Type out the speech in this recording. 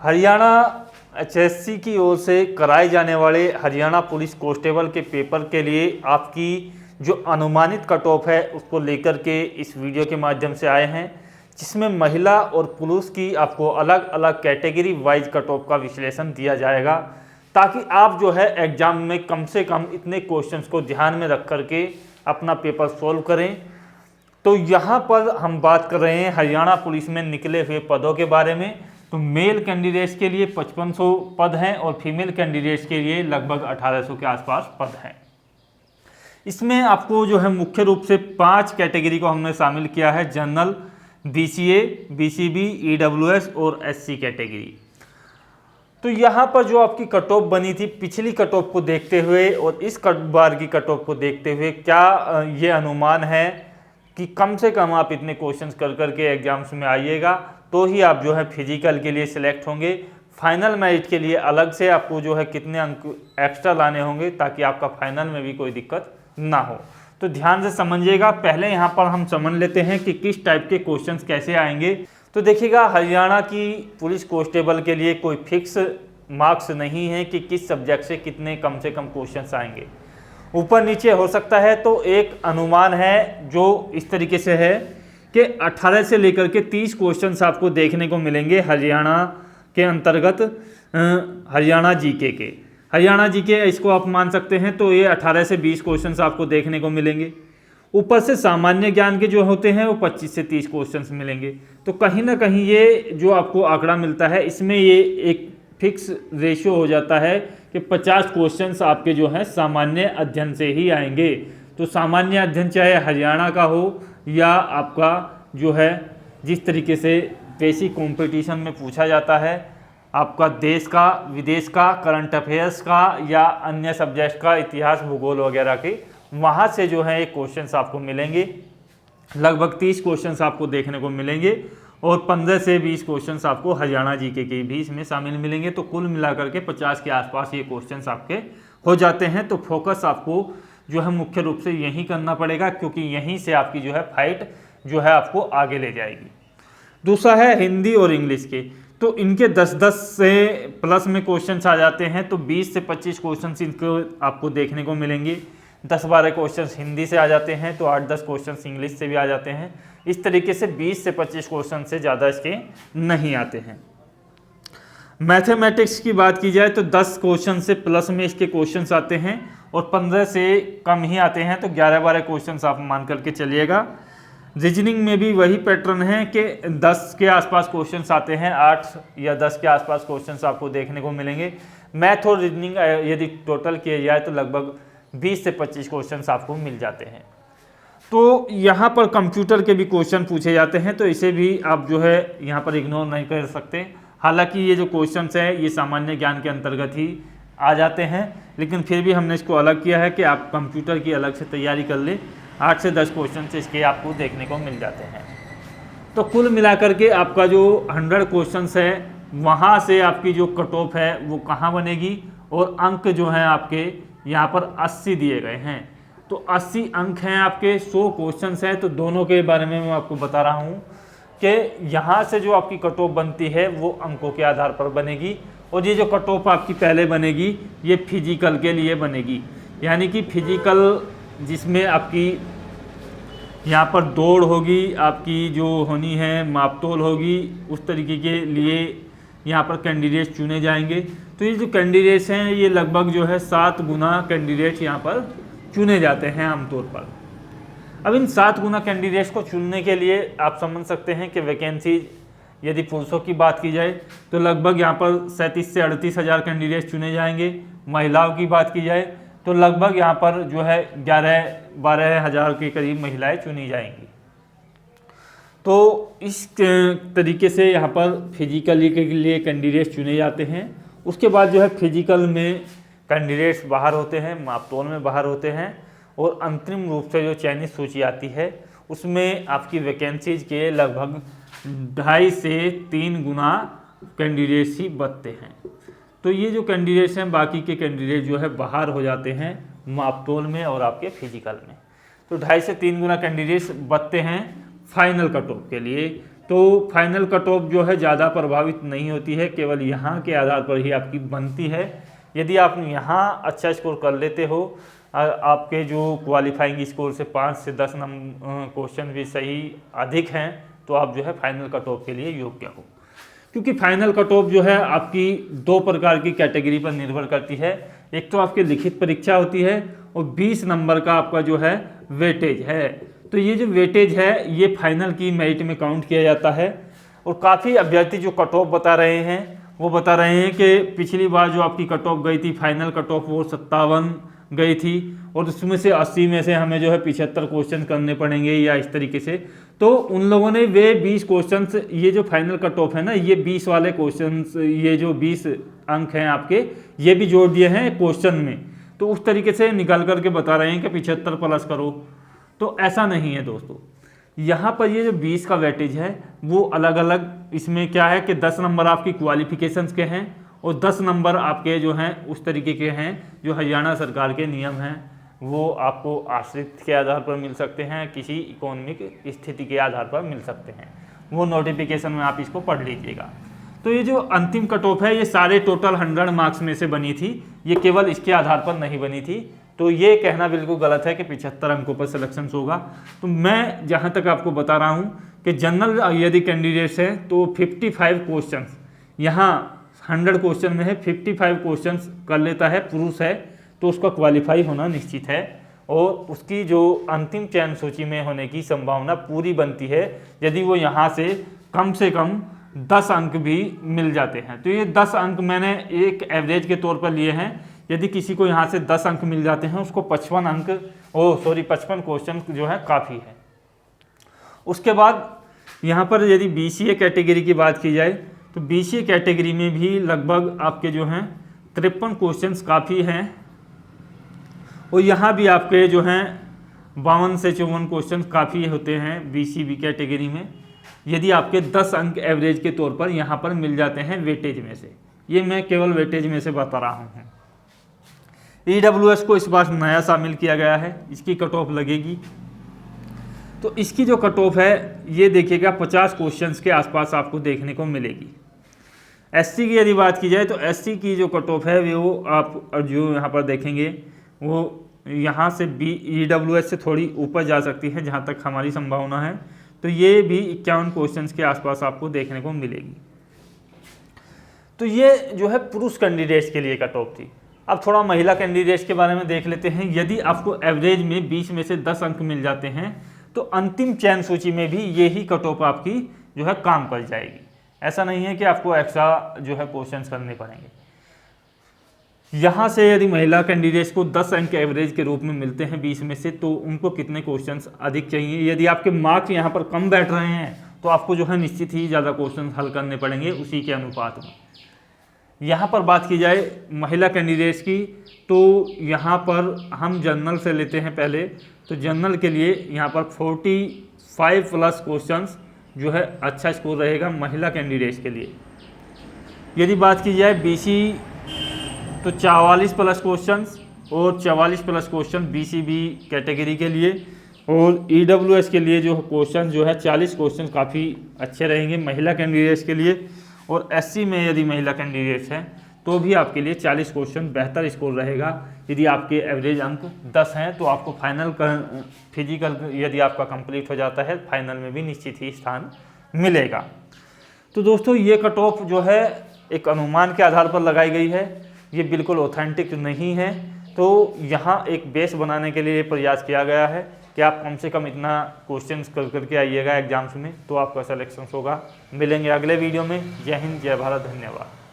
Haryana HSC की ओर से कराए जाने वाले हरियाणा पुलिस कांस्टेबल के पेपर के लिए आपकी जो अनुमानित कट ऑफ है उसको लेकर के इस वीडियो के माध्यम से आए हैं, जिसमें महिला और पुरुष की आपको अलग अलग कैटेगरी वाइज कट ऑफ का विश्लेषण दिया जाएगा, ताकि आप जो है एग्जाम में कम से कम इतने क्वेश्चंस को ध्यान में रख करके अपना पेपर सॉल्व करें। तो यहाँ पर हम बात कर रहे हैं हरियाणा पुलिस में निकले हुए पदों के बारे में। तो मेल कैंडिडेट्स के लिए 5500 पद हैं और फीमेल कैंडिडेट्स के लिए लगभग 1800 के आसपास पद हैं। इसमें आपको जो है मुख्य रूप से 5 कैटेगरी को हमने शामिल किया है: जनरल, बीसीए, बीसीबी, ईडब्ल्यूएस और एससी कैटेगरी। तो यहाँ पर जो आपकी कट ऑफ बनी थी पिछली कट ऑफ को देखते हुए और इस बार की कट ऑफ को देखते हुए क्या ये अनुमान है कि कम से कम आप इतने क्वेश्चंस कर करके एग्जाम्स में आइएगा तो ही आप जो है फिजिकल के लिए सिलेक्ट होंगे। फाइनल मेरिट के लिए अलग से आपको जो है कितने अंक एक्स्ट्रा लाने होंगे ताकि आपका फाइनल में भी कोई दिक्कत ना हो। तो ध्यान से समझिएगा। पहले यहाँ पर हम समझ लेते हैं कि किस टाइप के क्वेश्चंस कैसे आएंगे। तो देखिएगा, हरियाणा की पुलिस कांस्टेबल के लिए कोई फिक्स मार्क्स नहीं है कि किस सब्जेक्ट से कितने कम से कम क्वेश्चंस आएंगे, ऊपर नीचे हो सकता है। तो एक अनुमान है जो इस तरीके से है कि 18 से लेकर के 30 क्वेश्चंस आपको देखने को मिलेंगे हरियाणा के अंतर्गत। हरियाणा जीके के, हरियाणा जीके इसको आप मान सकते हैं। तो ये 18 से 20 क्वेश्चंस आपको देखने को मिलेंगे। ऊपर से सामान्य ज्ञान के जो होते हैं वो 25 से 30 क्वेश्चंस मिलेंगे। तो कहीं ना कहीं ये जो आपको आंकड़ा मिलता है इसमें ये एक फिक्स रेशियो हो जाता है कि 50 क्वेश्चंस आपके जो है सामान्य अध्ययन से ही आएंगे। तो सामान्य अध्ययन चाहे हरियाणा का हो या आपका जो है जिस तरीके से बेसिक कंपटीशन में पूछा जाता है, आपका देश का, विदेश का, करंट अफेयर्स का या अन्य सब्जेक्ट का, इतिहास, भूगोल वगैरह के, वहाँ से जो है क्वेश्चंस आपको मिलेंगे। लगभग 30 क्वेश्चंस आपको देखने को मिलेंगे और 15 से 20 क्वेश्चंस आपको हरियाणा जीके के भी इसमें शामिल मिलेंगे। तो कुल मिलाकर के 50 के आसपास ये क्वेश्चंस आपके हो जाते हैं। तो फोकस आपको जो है मुख्य रूप से यही करना पड़ेगा, क्योंकि यहीं से आपकी जो है फाइट जो है आपको आगे ले जाएगी। दूसरा है हिंदी और इंग्लिश के। तो इनके 10-10 से प्लस में क्वेश्चंस आ जाते हैं। तो 20 से 25 क्वेश्चंस इनको आपको देखने को मिलेंगे। 10-12 क्वेश्चंस हिंदी से आ जाते हैं, तो 8-10 क्वेश्चंस इंग्लिश से भी आ जाते हैं। इस तरीके से 20 से 25 क्वेश्चन से ज़्यादा इसके नहीं आते हैं। मैथमेटिक्स की बात की जाए तो 10 क्वेश्चन से प्लस में इसके क्वेश्चंस आते हैं और 15 से कम ही आते हैं। तो 11-12 क्वेश्चंस आप मान करके चलिएगा। रीजनिंग में भी वही पैटर्न है कि 10 के आसपास क्वेश्चंस आते हैं, 8 या 10 के आसपास क्वेश्चंस आपको देखने को मिलेंगे। मैथ और रीजनिंग यदि टोटल किया जाए तो लगभग 20 से 25 क्वेश्चंस आपको मिल जाते हैं। तो यहाँ पर कंप्यूटर के भी क्वेश्चन पूछे जाते हैं, तो इसे भी आप जो है यहाँ पर इग्नोर नहीं कर सकते। हालांकि ये जो क्वेश्चंस है ये सामान्य ज्ञान के अंतर्गत ही आ जाते हैं, लेकिन फिर भी हमने इसको अलग किया है कि आप कंप्यूटर की अलग से तैयारी कर ले। 8 से 10 क्वेश्चन इसके आपको देखने को मिल जाते हैं। तो कुल मिलाकर के आपका जो 100 क्वेश्चन है वहाँ से आपकी जो कट ऑफ है वो कहाँ बनेगी, और अंक जो हैं आपके यहाँ पर 80 दिए गए हैं। तो 80 अंक हैं आपके, 100 क्वेश्चंस हैं। तो दोनों के बारे में मैं आपको बता रहा हूँ कि यहाँ से जो आपकी कट ऑफ बनती है वो अंकों के आधार पर बनेगी, और ये जो कट ऑफ आपकी पहले बनेगी ये फिजिकल के लिए बनेगी। यानी कि फिजिकल जिसमें आपकी यहाँ पर दौड़ होगी, आपकी जो होनी है मापतोल होगी, उस तरीके के लिए यहाँ पर कैंडिडेट्स चुने जाएंगे। तो ये जो कैंडिडेट्स हैं ये लगभग जो है 7 गुना कैंडिडेट्स यहाँ पर चुने जाते हैं आमतौर पर। अब इन 7 गुना कैंडिडेट्स को चुनने के लिए आप समझ सकते हैं कि वैकेंसी यदि पुरुषों की बात की जाए तो लगभग यहाँ पर 37 से 38 हज़ार कैंडिडेट्स चुने जाएंगे। महिलाओं की बात की जाए तो लगभग यहाँ पर जो है 11-12 हज़ार के करीब महिलाएं चुनी जाएंगी। तो इस तरीके से यहाँ पर फिजिकली के लिए कैंडिडेट्स चुने जाते हैं। उसके बाद जो है फिजिकल में कैंडिडेट्स बाहर होते हैं, मापतौल में बाहर होते हैं, और अंतरिम रूप से जो चयनित सूची आती है उसमें आपकी वैकेंसीज के लगभग 2.5 से 3 गुना कैंडिडेट्स ही बचते हैं। तो ये जो कैंडिडेट्स हैं बाकी के कैंडिडेट जो है बाहर हो जाते हैं मापतौल में और आपके फिजिकल में। तो 2.5 से 3 गुना कैंडिडेट्स बचते हैं फाइनल कट ऑफ के लिए। तो फाइनल कट ऑफ जो है ज़्यादा प्रभावित नहीं होती है, केवल यहाँ के आधार पर ही आपकी बनती है। यदि आप यहाँ अच्छा स्कोर कर लेते हो, आपके जो क्वालिफाइंग स्कोर से 5 से 10 नंबर क्वेश्चन भी सही अधिक हैं, तो आप जो है फाइनल कट ऑफ के लिए योग्य हो। क्योंकि फाइनल कट ऑफ जो है आपकी 2 प्रकार की कैटेगरी पर निर्भर करती है। एक तो आपकी लिखित परीक्षा होती है और 20 नंबर का आपका जो है वेटेज है। तो ये जो वेटेज है ये फाइनल की मेरिट में काउंट किया जाता है। और काफ़ी अभ्यर्थी जो कट ऑफ बता रहे हैं वो बता रहे हैं कि पिछली बार जो आपकी कट ऑफ गई थी फाइनल कट ऑफ वो 57 गई थी और उसमें से 80 में से हमें जो है 75 क्वेश्चन करने पड़ेंगे या इस तरीके से। तो उन लोगों ने वे 20 क्वेश्चंस, ये जो फाइनल कट ऑफ है ना, ये 20 वाले क्वेश्चंस, ये जो 20 अंक हैं आपके, ये भी जोड़ दिए हैं क्वेश्चन में। तो उस तरीके से निकाल करके बता रहे हैं कि 75 प्लस करो। तो ऐसा नहीं है दोस्तों, यहाँ पर ये जो 20 का वेटेज है वो अलग अलग, इसमें क्या है कि 10 नंबर आपकी क्वालिफिकेशंस के हैं और 10 नंबर आपके जो हैं उस तरीके के हैं जो हरियाणा सरकार के नियम हैं, वो आपको आश्रित के आधार पर मिल सकते हैं, किसी इकोनॉमिक स्थिति के आधार पर मिल सकते हैं। वो नोटिफिकेशन में आप इसको पढ़ लीजिएगा। तो ये जो अंतिम कट ऑफ है ये सारे टोटल 100 मार्क्स में से बनी थी, ये केवल इसके आधार पर नहीं बनी थी। तो ये कहना बिल्कुल गलत है कि 75 अंकों पर सिलेक्शन होगा। तो मैं जहाँ तक आपको बता रहा हूँ कि जनरल यदि कैंडिडेट्स हैं तो 55 क्वेश्चन, यहाँ 100 क्वेश्चन में है 55 क्वेश्चन कर लेता है, पुरुष है तो उसका क्वालिफाई होना निश्चित है और उसकी जो अंतिम चयन सूची में होने की संभावना पूरी बनती है यदि वो यहाँ से कम 10 अंक भी मिल जाते हैं। तो ये 10 अंक मैंने एक एवरेज के तौर पर लिए हैं। यदि किसी को यहाँ से 10 अंक मिल जाते हैं उसको 55 क्वेश्चन जो है काफ़ी है। उसके बाद यहाँ पर यदि BCA कैटेगरी की बात की जाए तो BCA कैटेगरी में भी लगभग आपके जो हैं 53 क्वेश्चंस काफ़ी हैं और यहाँ भी आपके जो हैं 52 से 54 क्वेश्चन काफ़ी होते हैं BCB कैटेगरी में, यदि आपके 10 अंक एवरेज के तौर पर यहाँ पर मिल जाते हैं वेटेज में से। ये मैं केवल वेटेज में से बता रहा हूँ। EWS को इस बार नया शामिल किया गया है, इसकी कट ऑफ लगेगी। तो इसकी जो कट ऑफ है ये देखिएगा 50 क्वेश्चंस के आसपास आपको देखने को मिलेगी। SC की यदि बात की जाए तो SC की जो कट ऑफ है वो आप जो यहाँ पर देखेंगे वो यहाँ से EWS से थोड़ी ऊपर जा सकती है जहाँ तक हमारी संभावना है। तो ये भी 51 क्वेश्चंस के आसपास आपको देखने को मिलेगी। तो ये जो है पुरुष कैंडिडेट्स के लिए कट ऑफ थी। अब थोड़ा महिला कैंडिडेट्स के बारे में देख लेते हैं। यदि आपको एवरेज में 20 में से 10 अंक मिल जाते हैं तो अंतिम चयन सूची में भी यही कट ऑफ आपकी जो है काम कर जाएगी। ऐसा नहीं है कि आपको एक्स्ट्रा जो है क्वेश्चंस करने पड़ेंगे। यहाँ से यदि महिला कैंडिडेट्स को 10 अंक एवरेज के रूप में मिलते हैं 20 में से, तो उनको कितने क्वेश्चंस अधिक चाहिए। यदि आपके मार्क्स यहाँ पर कम बैठ रहे हैं तो आपको जो है निश्चित ही ज़्यादा क्वेश्चन हल करने पड़ेंगे उसी के अनुपात में। यहाँ पर बात की जाए महिला कैंडिडेट्स की तो यहाँ पर हम जनरल से लेते हैं पहले। तो जनरल के लिए यहाँ पर 45 प्लस क्वेश्चंस जो है अच्छा स्कोर रहेगा महिला कैंडिडेट्स के लिए। यदि बात की जाए BC तो 44 प्लस क्वेश्चंस और 44 प्लस क्वेश्चन BCB कैटेगरी के लिए, और EWS के लिए जो क्वेश्चन जो है 40 क्वेश्चन काफ़ी अच्छे रहेंगे महिला कैंडिडेट्स के लिए। और SC में यदि महिला कैंडिडेट्स हैं तो भी आपके लिए 40 क्वेश्चन बेहतर स्कोर रहेगा। यदि आपके एवरेज अंक 10 हैं तो आपको फाइनल फिजिकल यदि आपका कंप्लीट हो जाता है फाइनल में भी निश्चित ही स्थान मिलेगा। तो दोस्तों ये कट ऑफ जो है एक अनुमान के आधार पर लगाई गई है, ये बिल्कुल ऑथेंटिक नहीं है। तो यहाँ एक बेस बनाने के लिए प्रयास किया गया है कि आप कम से कम इतना क्वेश्चंस करके आइएगा एग्जाम्स में, तो आपका सिलेक्शन होगा। मिलेंगे अगले वीडियो में। जय हिंद, जय भारत, धन्यवाद।